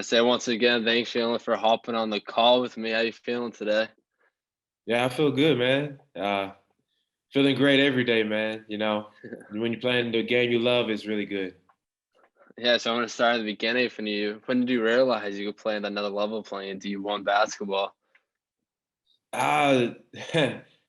Want to say once again, thanks, Jaleen, for hopping on the call with me. How you feeling today? Yeah, I feel good, man. Feeling great every day, man. When you're playing the game you love, it's really good. Yeah, so I want to start at the beginning from you. When did you realize you could play at another level playing D1 basketball? Uh,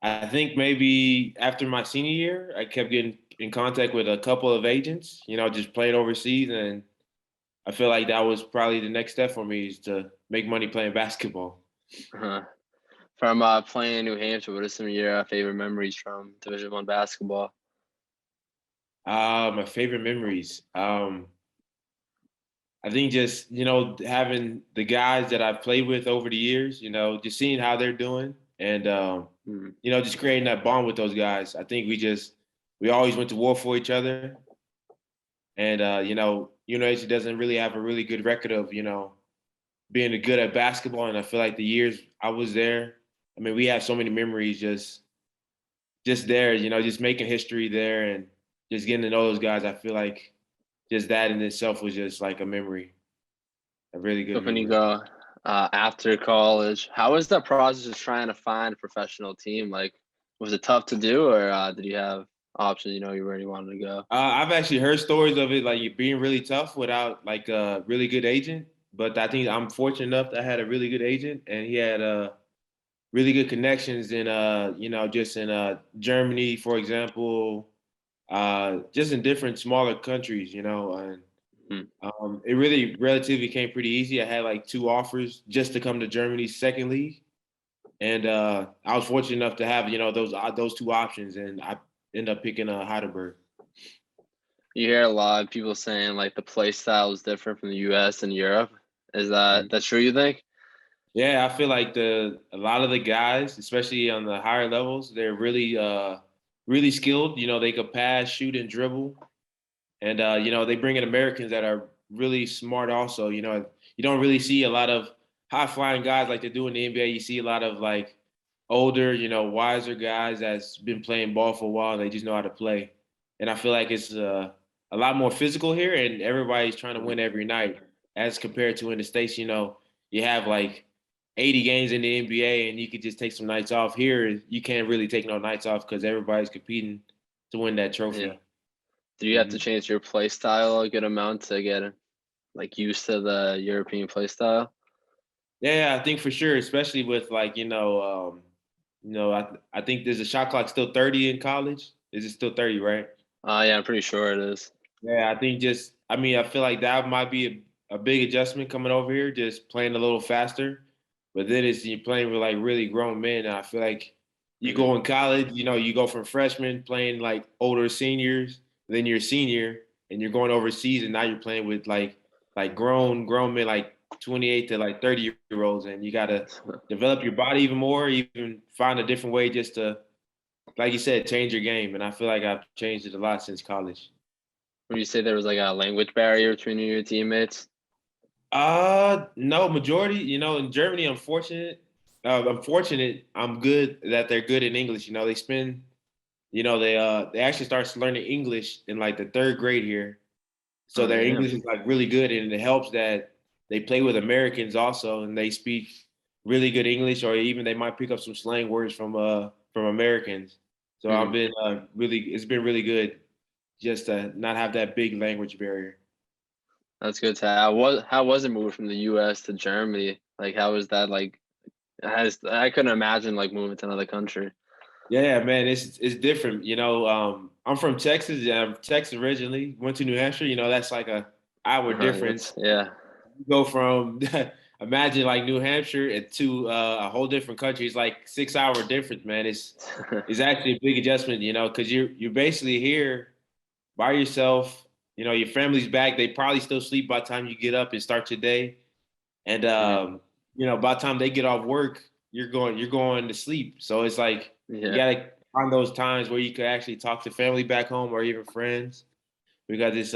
I think maybe after my senior year, I kept getting in contact with a couple of agents, just playing overseas. And I feel like that was probably the next step for me is to make money playing basketball. Uh-huh. From playing in New Hampshire, what are some of your favorite memories from Division 1 basketball? My favorite memories. I think just, having the guys that I've played with over the years, just seeing how they're doing and, Mm. just creating that bond with those guys. I think we always went to war for each other. And, UNH doesn't really have a really good record of, being good at basketball. And I feel like the years I was there, I mean, we have so many memories just there, just making history there and just getting to know those guys. I feel like just that in itself was just like a memory, a really So good when you memory. go after college, how was that process of trying to find a professional team? Like, was it tough to do, or did you have options? You know, you already wanted to go. I've actually heard stories of it like being really tough without like a really good agent. But I think I'm fortunate enough that I had a really good agent, and he had really good connections in just in Germany, for example, just in different smaller countries, and Hmm. it really relatively came pretty easy. I had like two offers just to come to Germany's second league, and I was fortunate enough to have those two options, and I ended up picking Heidelberg. You hear a lot of people saying like the play style is different from the US and Europe. Is that's true, you think? Yeah, I feel like a lot of the guys, especially on the higher levels, they're really skilled. They could pass, shoot, and dribble. And they bring in Americans that are really smart also. You don't really see a lot of high flying guys like they do in the NBA. You see a lot of like older, wiser guys that's been playing ball for a while and they just know how to play. And I feel like it's a lot more physical here and everybody's trying to Mhm. win every night as compared to in the States, you have like 80 games in the NBA and you could just take some nights off. Here, you can't really take no nights off because everybody's competing to win that Yeah. trophy. Do you have to Mhm. change your play style a good amount to get like used to the European play style? Yeah, I think for sure, especially with like I think there's a shot clock still 30 in college. Is it still 30, right? Yeah, I'm pretty sure it is. Yeah, I think I mean, I feel like that might be a big adjustment coming over here, just playing a little faster. But then you're playing with like really grown men. And I feel like you Mhm. go in college, you go from freshmen playing like older seniors, then you're a senior, and you're going overseas, and now you're playing with like grown men, like 28 to like 30-year olds, and you got to develop your body even more, even find a different way just to, like you said, change your game. And I feel like I've changed it a lot since college. Would you say there was like a language barrier between you and your teammates? No, majority, in Germany, I'm fortunate I'm good that they're good in English. They spend, they actually start learning English in like the third grade here. So Oh, their damn. English is like really good and it helps that they play with Americans also and they speak really good English or even they might pick up some slang words from Americans. So I've Mhm. been it's been really good just to not have that big language barrier. That's good to have. How was it moving from the US to Germany? Like, how was that like? I couldn't imagine like moving to another country. Yeah, man, it's different. I'm from Texas. Yeah, I'm Texas originally. Went to New Hampshire. That's like a hour difference. That's yeah. You go from imagine like New Hampshire to a whole different country. It's like 6 hour difference, man. It's actually a big adjustment. Because you're basically here by yourself. Your family's back. They probably still sleep by the time you get up and start your day. And Mhm. by the time they get off work, you're going to sleep. So it's like you Yeah. gotta find those times where you could actually talk to family back home or even friends because it's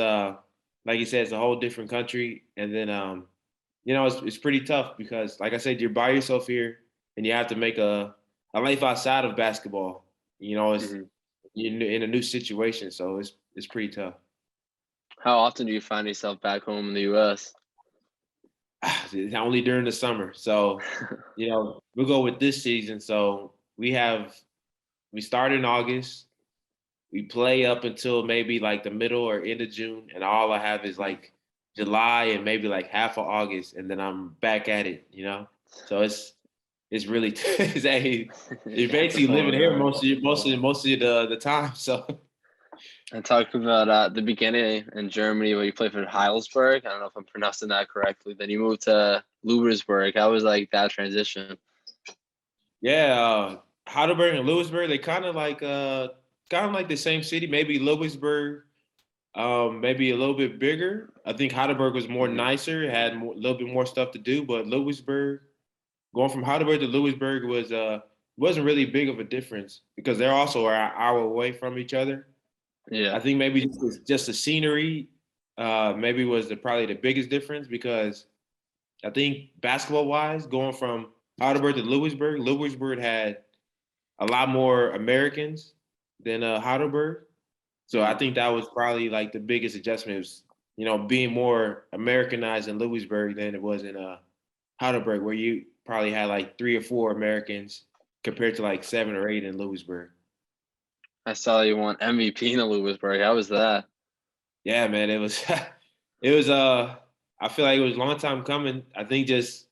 like you said, it's a whole different country. And then it's pretty tough because like I said, you're by yourself here and you have to make a life outside of basketball. It's Mhm. you're in a new situation, so it's pretty tough. How often do you find yourself back home in the US? It's only during the summer. So, we'll go with this season. So we start in August. We play up until maybe like the middle or end of June, and all I have is like July and maybe like half of August, and then I'm back at it. So it's really you're basically living here most of the time. So And talk about the beginning in Germany where you played for Heilsberg. I don't know if I'm pronouncing that correctly. Then you moved to Lewisburg. How was like that transition? yeah, Heidelberg and Lewisburg, they kind of like the same city. Maybe Lewisburg, maybe a little bit bigger. I think Heidelberg was more nicer, had a little bit more stuff to do. But Lewisburg, going from Heidelberg to Lewisburg wasn't really big of a difference because they're also an hour away from each other. Yeah. I think maybe just the scenery, maybe was probably the biggest difference because I think basketball wise, going from Heidelberg to Lewisburg had a lot more Americans than Heidelberg. So I think that was probably like the biggest adjustment was, being more Americanized in Lewisburg than it was in Heidelberg, where you probably had like 3 or 4 Americans compared to like 7 or 8 in Lewisburg. I saw you won MVP in Lewisburg. How was that? Yeah, man, it was it was I feel like it was a long time coming. I think just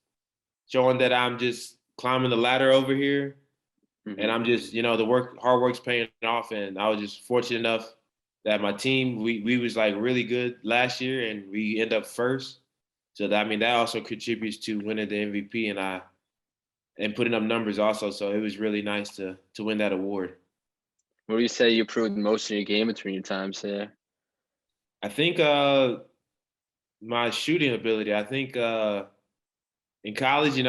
showing that I'm just climbing the ladder over here and I'm just, the hard work's paying off. And I was just fortunate enough that my team, we was like really good last year and we end up first. So that also contributes to winning the MVP and putting up numbers also. So it was really nice to win that award. What do you say you improved most in your game between your times there? I think my shooting ability. I think in college, I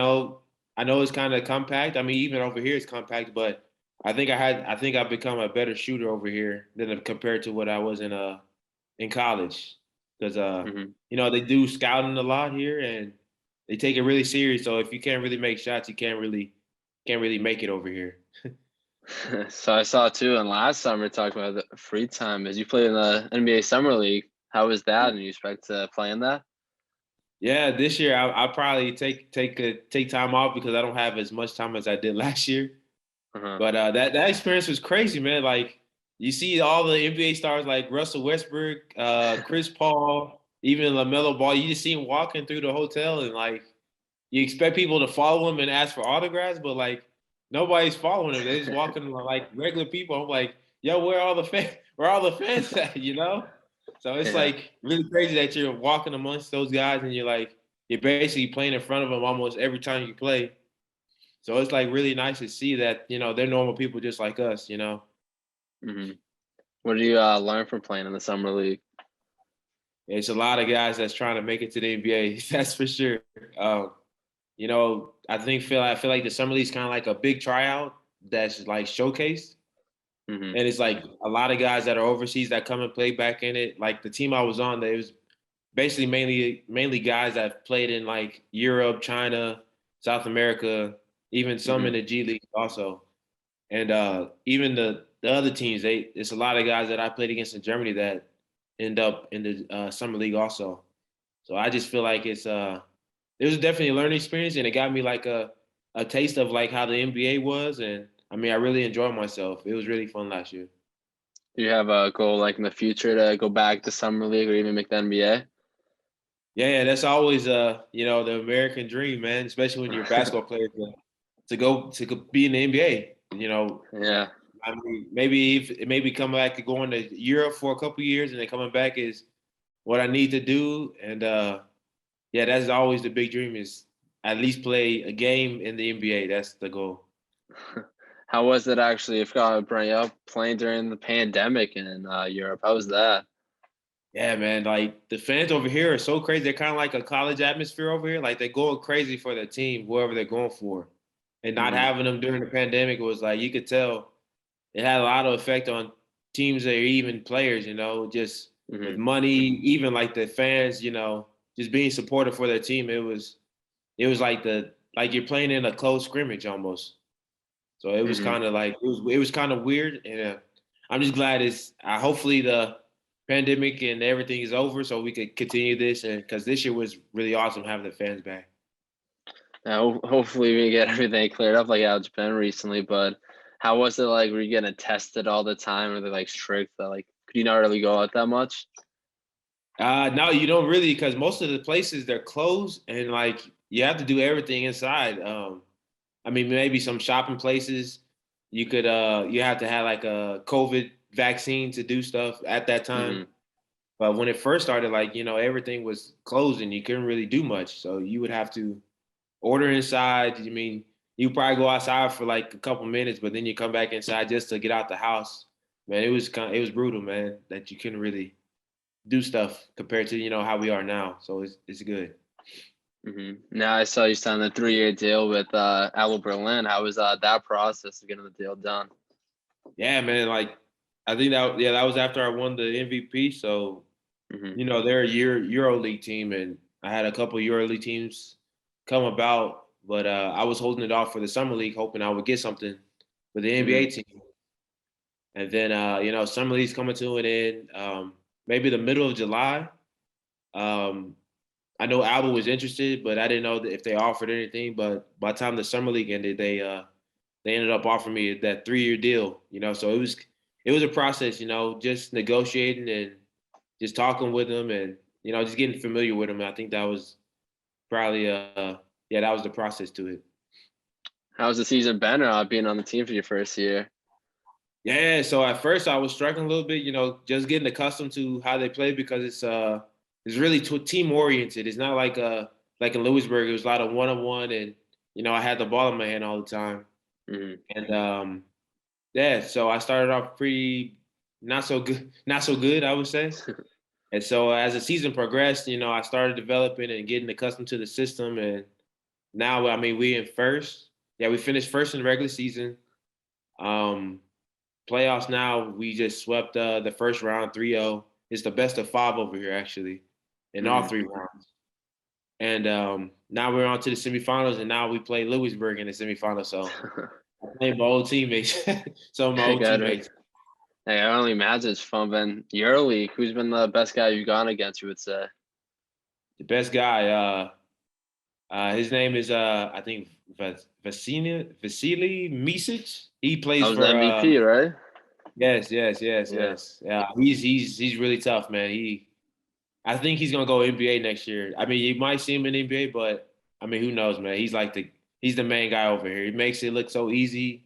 know it's kind of compact. I mean, even over here it's compact, but I think I've become a better shooter over here than compared to what I was in college. Because they do scouting a lot here and they take it really serious. So if you can't really make shots, you can't really make it over here. So I saw too, and last summer talking about the free time as you played in the NBA Summer League. How was that? And you expect to play in that? Yeah, this year I'll probably take time off because I don't have as much time as I did last year. But that experience was crazy, man. Like you see all the NBA stars like Russell Westbrook, Chris Paul, even LaMelo Ball. You just see him walking through the hotel, and like you expect people to follow him and ask for autographs, but like nobody's following him. They're just walking like regular people. I'm like, yo, where are all the fans? Where are all the fans at? So it's like really crazy that you're walking amongst those guys and you're basically playing in front of them almost every time you play. So it's like really nice to see that, they're normal people just like us. What do you learn from playing in the Summer League? It's a lot of guys that's trying to make it to the NBA. That's for sure. I feel like the Summer League is kind of like a big tryout that's like showcased. And it's like a lot of guys that are overseas that come and play back in it. Like the team I was on, it was basically mainly guys that played in like Europe, China, South America, even some in the G League also. And even the other teams, it's a lot of guys that I played against in Germany that end up in the Summer League also. So I just feel like it was definitely a learning experience, and it got me like a taste of like how the NBA was. And I mean, I really enjoyed myself. It was really fun last year. Do you have a goal like in the future to go back to Summer League or even make the NBA? Yeah, that's always the American dream, man. Especially when you're a basketball player to go be in the NBA. Yeah. I mean, maybe come back to going to Europe for a couple years and then coming back is what I need to do. And yeah, that's always the big dream is at least play a game in the NBA. That's the goal. How was it actually? I forgot to bring up playing during the pandemic in Europe. How was that? Yeah, man. Like the fans over here are so crazy. They're kind of like a college atmosphere over here. Like they're going crazy for their team, whoever they're going for. And not having them during the pandemic was like you could tell it had a lot of effect on teams or even players, just with money, even like the fans, just being supportive for their team. It was like you're playing in a close scrimmage almost. So it was kind of like it was kind of weird, and I'm just glad hopefully the pandemic and everything is over, so we could continue this, and because this year was really awesome having the fans back. Hopefully we get everything cleared up like how it's been recently. But how was it like? Were you getting tested all the time? Were they like strict that like could you not really go out that much? No, you don't really, because most of the places they're closed, and like you have to do everything inside. I mean, maybe some shopping places you have to have like a COVID vaccine to do stuff at that time. Hmm. But when it first started, like, everything was closed and you couldn't really do much. So you would have to order inside. I mean, you probably go outside for like a couple minutes, but then you come back inside just to get out the house. Man, it was brutal, man, that you couldn't really do stuff compared to, how we are now. So it's good. Hmm. Now I saw you signed a 3-year deal with Alba Berlin. How was that process of getting the deal done? Yeah, man, like I think that was after I won the MVP. So, Hmm. they're a Euroleague team, and I had a couple Euroleague teams come about, but I was holding it off for the summer league, hoping I would get something for the NBA Hmm. team. And then summer league's coming to an end. Maybe the middle of July. Um, I know Alba was interested, but I didn't know if they offered anything. But by the time the summer league ended, they ended up offering me that 3-year deal. So it was a process. Just negotiating and just talking with them, and just getting familiar with them. I think that was probably yeah, that was the process to it. How's the season been being on the team for your first year? Yeah, so at first I was struggling a little bit, just getting accustomed to how they play, because it's really team oriented. It's not like in Lewisburg, it was a lot of one on one, and I had the ball in my hand all the time. Hmm. And yeah, so I started off pretty not so good, I would say. And so as the season progressed, I started developing and getting accustomed to the system. And now, I mean, we in first. Yeah, we finished first in the regular season. Um, Playoffs now, we just swept the first round 3-0. It's the best of five over here, actually, in all Hmm. three rounds. And now we're on to the semifinals, and now we play Lewisburg in the semifinals. So I'm playing my old teammates, some of my old Got it. teammates. Hey, I only imagine it's fun. Been Euroleague. Who's been the best guy you've gone against? You would say. The best guy, his name is I think Vasily Misic. He That plays was the for MVP, right? yes, yes, yes, Yeah. yes. Yeah, he's really tough, man. I think he's gonna go NBA next year. I mean, you might see him in NBA, but I mean, who knows, man? He's the main guy over here. He makes it look so easy.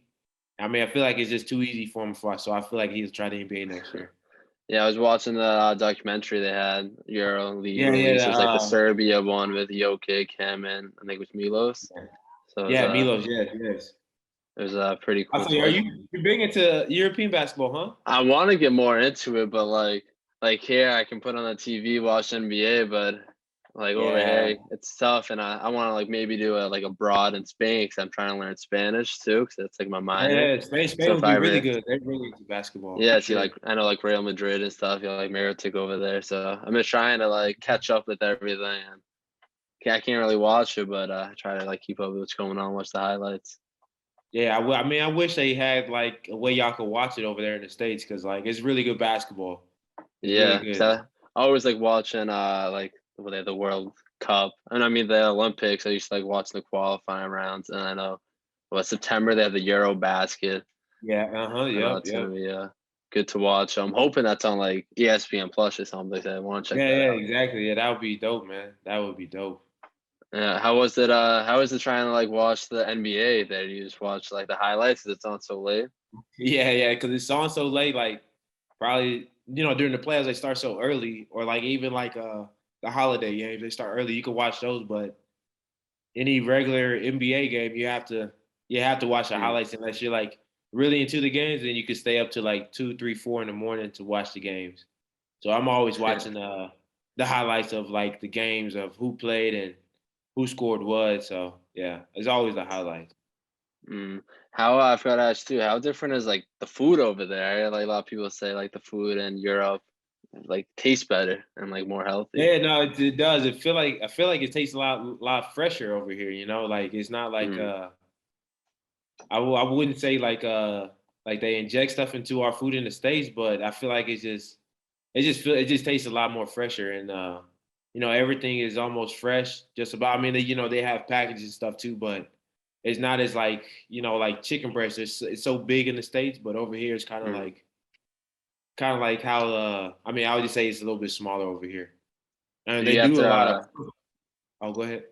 I mean, I feel like it's just too easy for him so I feel like he'll try the NBA next year. Yeah, I was watching the documentary they had Euroleague Yeah, release. yeah, It was like the Serbia one with Jokic, him, and I think it was Milos. So yeah, Milos, yes, yes. it was pretty I cool say, to are like. you big into European basketball, huh? I want to get more into it, but like here I can put on the TV, watch NBA, but like over Yeah, here it's tough, and I want to like maybe do a like abroad in Spain because I'm trying to learn Spanish too because that's like my minor. yeah. Spain So if would I be really ever good. They're really into basketball for yeah, see sure. like I know like Real Madrid and stuff, like Mirotic over there. So I'm just trying to like catch up with everything. And I can't really watch it, but I try to like keep up with what's going on, watch the highlights. Yeah, I mean, I wish they had like a way y'all could watch it over there in the States, because like it's really good basketball. It's really Yeah, good. so I always like watching like the World Cup, and I mean the Olympics. I used to like watching the qualifying rounds, and I know September they have the Euro basket. Yeah, uh-huh, I know yep, it's yep. gonna be good to watch. I'm hoping that's on like ESPN Plus or something like that. I want to check Yeah, that yeah, out. exactly. Yeah, that would be dope, man. That would be dope. Yeah, how was it? How was it trying to like watch the NBA there? You just watch like the highlights 'cause it's on so late. Yeah, yeah, because it's on so late, like probably, during the playoffs they start so early, or like even like the holiday games, they start early. You can watch those, but any regular NBA game, you have to watch the Hmm. highlights unless you're like really into the games, then you can stay up to like 2, 3, 4 in the morning to watch the games. So I'm always watching the highlights of like the games of who played and who scored what. So yeah, it's always the highlights. Mm. How I forgot to ask too. How different is like the food over there? Like a lot of people say like the food in Europe like tastes better and like more healthy. Yeah, no, it does. I feel like it tastes a lot fresher over here. Like it's not like Mm. I wouldn't say like they inject stuff into our food in the States, but I feel like it just tastes a lot more fresher, and everything is almost fresh. Just about. I mean, they have packages and stuff too, but it's not as like like chicken breast. It's so big in the States, but over here it's Mm. kind of like how I mean, I would just say it's a little bit smaller over here, and Did they you have do a to? lot of. Oh, go ahead.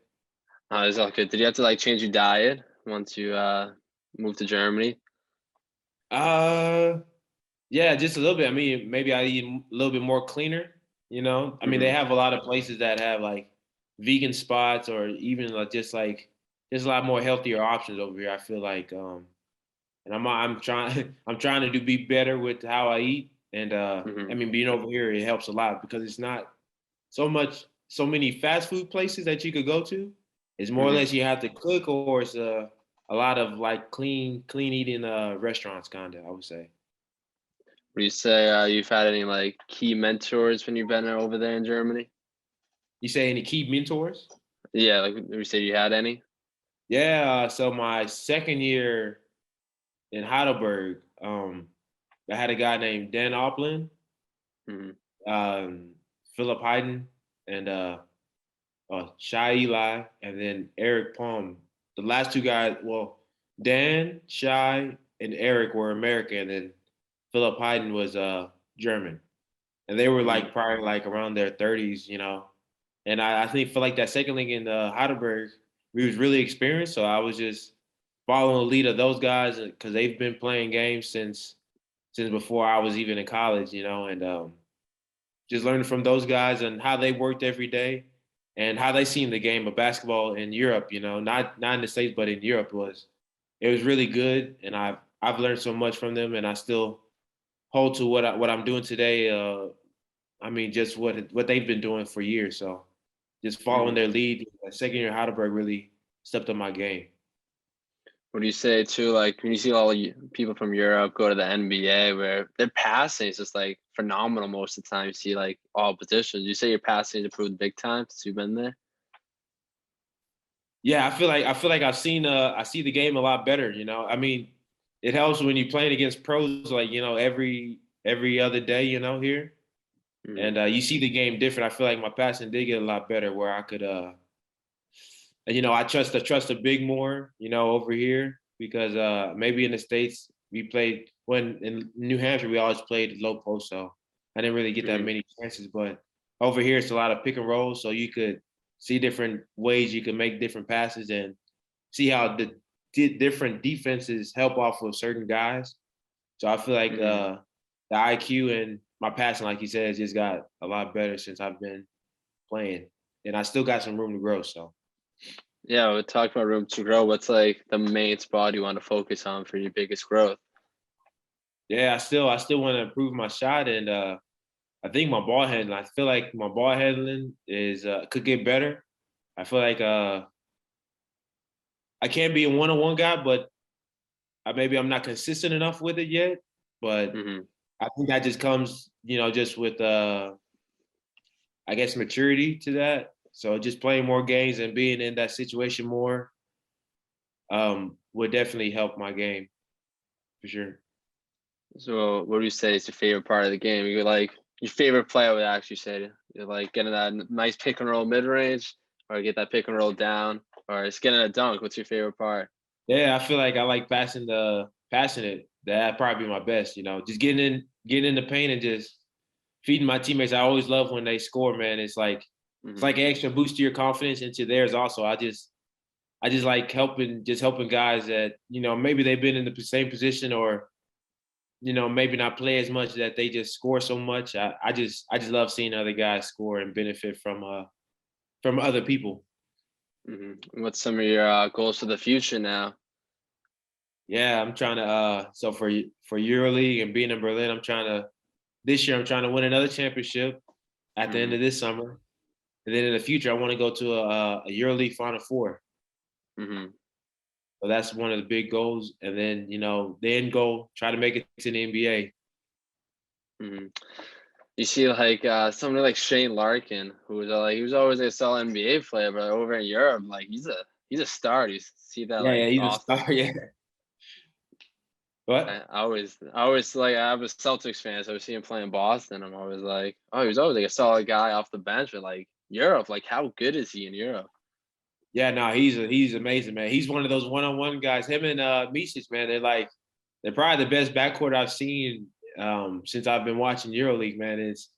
It's all good. Did you have to like change your diet once you moved to Germany? Uh, yeah, just a little bit. I mean, maybe I eat a little bit more cleaner. I mean, they Hmm. have a lot of places that have like vegan spots or even like there's a lot more healthier options over here. I feel like, and I'm trying I'm trying to be better with how I eat. And I Hmm. mean, being over here it helps a lot because it's not so many fast food places that you could go to. It's more or Hmm. less you have to cook, or it's a lot of like clean eating restaurants, kind of. I would say. Would you say you've had any like key mentors when you've been over there in Germany? You say any key mentors? Yeah, like would you say you had any? Yeah. So my second year in Heidelberg, I had a guy named Dan Oplin, Hmm. Philip Hayden, and Shai Eli, and then Eric Palm. The last two guys, well, Dan, Shai, and Eric were American, and Philip Hayden was German, and they were Hmm. like probably like around their 30s. And I think for like that second league in Heidelberg, we was really experienced, so I was just following the lead of those guys because they've been playing games since before I was even in college, and just learning from those guys and how they worked every day and how they seen the game of basketball in Europe, not in the States, but in Europe it was really good. And I've learned so much from them, and I still hold to what I'm doing today. I mean, just what they've been doing for years. So just following Hmm. their lead. Second year Heidelberg really stepped up my game. What do you say too? Like when you see all people from Europe go to the NBA, where their passing is just like phenomenal most of the time. You see like all positions. You say your passing improved big time since you've been there. Yeah, I feel like I see the game a lot better. I mean, it helps when you're playing against pros like every other day, here. Hmm. And you see the game different. I feel like my passing did get a lot better where I could I trust the big more, over here because maybe in the States we played when in New Hampshire we always played low post, so I didn't really get that Hmm. many chances. But over here it's a lot of pick and roll, so you could see different ways you can make different passes and see how the different defenses help off of certain guys. So I feel like Hmm. the IQ and my passing, like you said, just got a lot better since I've been playing, and I still got some room to grow. So. Yeah, we talked about room to grow. What's like the main spot you want to focus on for your biggest growth? Yeah, I still want to improve my shot, and I think my ball handling. I feel like my ball handling is could get better. I feel like I can't be a one-on-one guy, but maybe I'm not consistent enough with it yet. But Hmm. I think that just comes, just with I guess maturity to that. So just playing more games and being in that situation more would definitely help my game for sure. So, what do you say is your favorite part of the game? You like your favorite play? I would actually say you like getting that nice pick and roll mid range, or get that pick and roll down, or it's getting a dunk. What's your favorite part? Yeah, I feel like I like passing it. That probably be my best. Just getting in the paint and just feeding my teammates. I always love when they score, man. It's Hmm. like an extra boost to your confidence and to theirs also. I just like helping guys that, maybe they've been in the same position or, maybe not play as much that they just score so much. I just love seeing other guys score and benefit from other people. Hmm. What's some of your goals for the future now? Yeah, I'm trying to so for Euroleague and being in Berlin, this year I'm trying to win another championship at the end Hmm. of this summer. And then in the future I want to go to a EuroLeague Final Four. Hmm. So that's one of the big goals. And then, the end goal, try to make it to the NBA. Hmm. You see, like somebody like Shane Larkin, who was like he was always a solid NBA player, but over in Europe, like he's a star. Do you see that Yeah, like yeah, he's a often? star. Yeah. What? I always like I'm a Celtics fan, so I see him playing Boston. I'm always like, oh, he was always like a solid guy off the bench, but like Europe. Like, how good is he in Europe? Yeah, no, he's amazing, man. He's one of those one-on-one guys. Him and Micic, man, they're probably the best backcourt I've seen since I've been watching EuroLeague, man. It's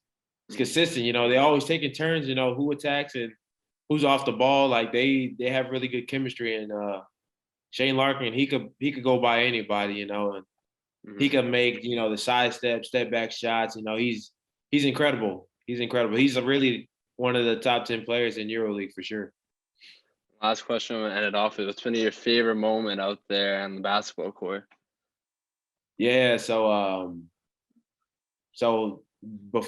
consistent, you know. They always taking turns, you know, who attacks and who's off the ball. Like they have really good chemistry. And Shane Larkin, he could go by anybody, you know, and he Mhm. can make, you know, the step back shots. You know, he's incredible. He's incredible. He's a really one of the top 10 players in EuroLeague for sure. Last question I'm gonna end it off with. What's been your favorite moment out there on the basketball court? Yeah, but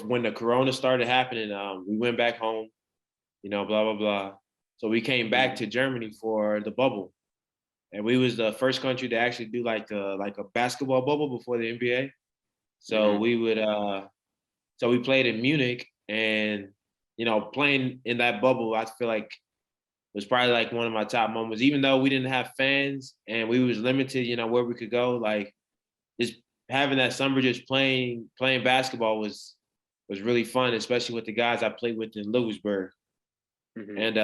when the corona started happening, we went back home, you know, blah blah blah. So we came back Mhm. to Germany for the bubble, and we was the first country to actually do like a basketball bubble before the NBA. So Mhm. we played in Munich, and you know, playing in that bubble, I feel like was probably like one of my top moments. Even though we didn't have fans and we was limited, you know, where we could go, like just having that summer just playing basketball was really fun, especially with the guys I played with in Lewisburg. Mhm. And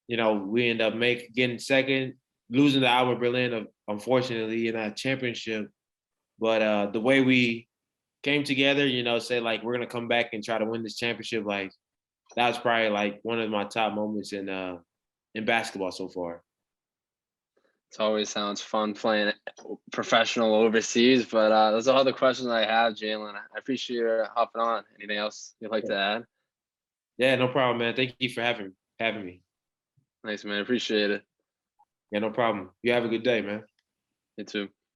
you know, we end up getting second, losing to Alba Berlin, unfortunately, in that championship. But the way we came together, you know, say like we're gonna come back and try to win this championship, like that was probably like one of my top moments in basketball so far. It always sounds fun playing professional overseas, but those are all the questions I have, Jalen. I appreciate you hopping on. Anything else you'd like to add? Yeah, no problem, man. Thank you for having me. Thanks, man. Appreciate it. Yeah, no problem. You have a good day, man. You too.